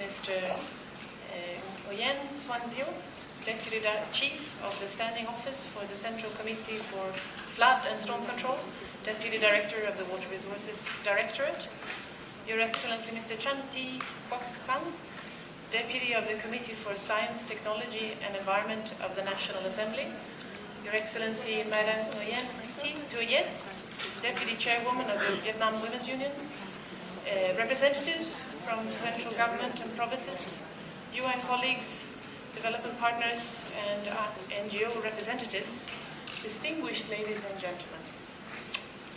Mr. Nguyen Xuan Diu, Deputy Chief of the Standing Office for the Central Committee for Flood and Storm Control, Deputy Director of the Water Resources Directorate, Your Excellency Mr. Chanti Kwokkan, Deputy of the Committee for Science, Technology and Environment of the National Assembly, Your Excellency Madame Nguyen Thi, Deputy Chairwoman of the Vietnam Women's Union, representatives from central government and provinces, UN colleagues, development partners and NGO representatives, distinguished ladies and gentlemen.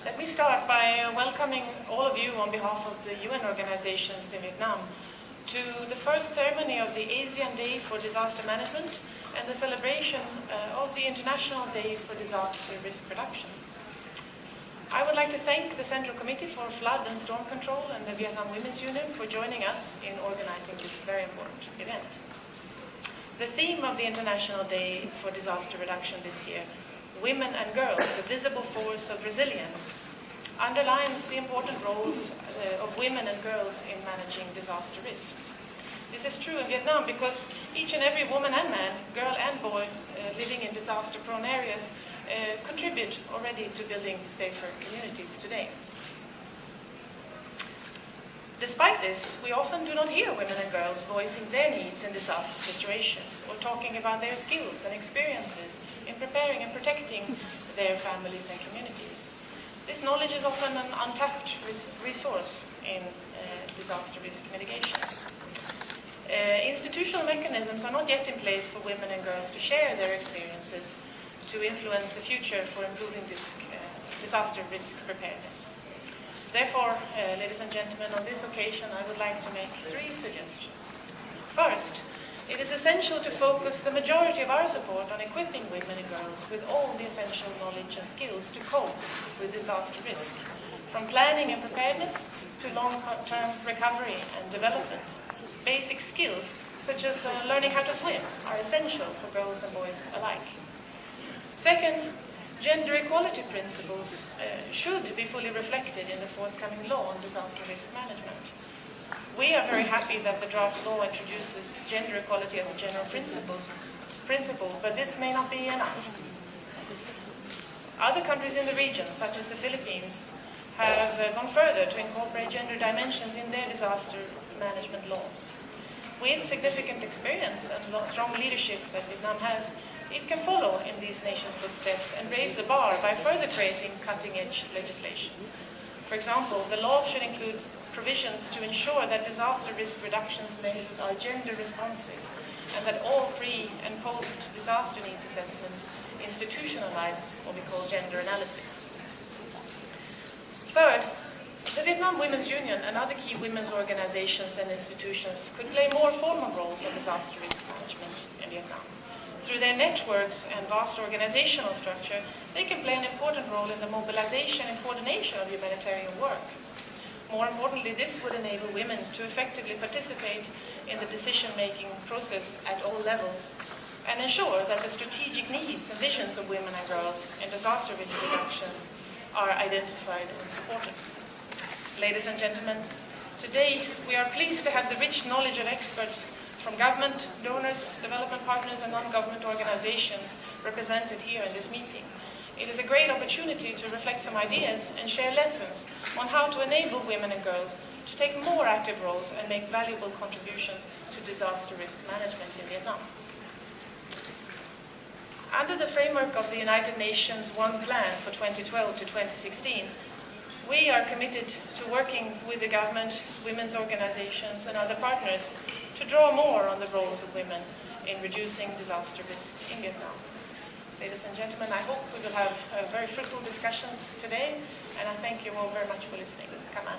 Let me start by welcoming all of you on behalf of the UN organizations in Vietnam to the first ceremony of the Asian Day for Disaster Management and the celebration of the International Day for Disaster Risk Reduction. I would like to thank the Central Committee for Flood and Storm Control and the Vietnam Women's Union for joining us in organizing this very important event. The theme of the International Day for Disaster Reduction this year, Women and Girls, the Visible Force of Resilience, underlines the important roles of women and girls in managing disaster risks. This is true in Vietnam because each and every woman and man, girl and boy living in disaster-prone areas contribute already to building safer communities today. Despite this, we often do not hear women and girls voicing their needs in disaster situations or talking about their skills and experiences in preparing and protecting their families and communities. This knowledge is often an untapped resource in disaster risk mitigation. Institutional mechanisms are not yet in place for women and girls to share their experiences to influence the future for improving disaster risk preparedness. Therefore, ladies and gentlemen, on this occasion I would like to make 3 suggestions. First, it is essential to focus the majority of our support on equipping women and girls with all the essential knowledge and skills to cope with disaster risk, from planning and preparedness to long-term recovery and development. Basic skills, such as learning how to swim, are essential for girls and boys alike. Second, gender equality principles should be fully reflected in the forthcoming law on disaster risk management. We are very happy that the draft law introduces gender equality as a general principle, but this may not be enough. Other countries in the region, such as the Philippines, have gone further to incorporate gender dimensions in their disaster management laws. With significant experience and strong leadership that Vietnam has, it can follow in these nations' footsteps and raise the bar by further creating cutting-edge legislation. For example, the law should include provisions to ensure that disaster risk reductions made are gender responsive and that all pre- and post-disaster needs assessments institutionalize what we call gender analysis. Third, the Vietnam Women's Union and other key women's organizations and institutions could play more formal roles in disaster risk management in Vietnam. Through their networks and vast organizational structure, they can play an important role in the mobilization and coordination of humanitarian work. More importantly, this would enable women to effectively participate in the decision-making process at all levels and ensure that the strategic needs and visions of women and girls in disaster risk reduction are identified and supported. Ladies and gentlemen, today we are pleased to have the rich knowledge of experts from government, donors, development partners and non-government organizations represented here in this meeting. It is a great opportunity to reflect some ideas and share lessons on how to enable women and girls to take more active roles and make valuable contributions to disaster risk management in Vietnam. Under the framework of the United Nations One Plan for 2012 to 2016, we are committed to working with the government, women's organizations and other partners to draw more on the roles of women in reducing disaster risk in Vietnam. Ladies and gentlemen, I hope we will have very fruitful discussions today, and I thank you all very much for listening. Come on.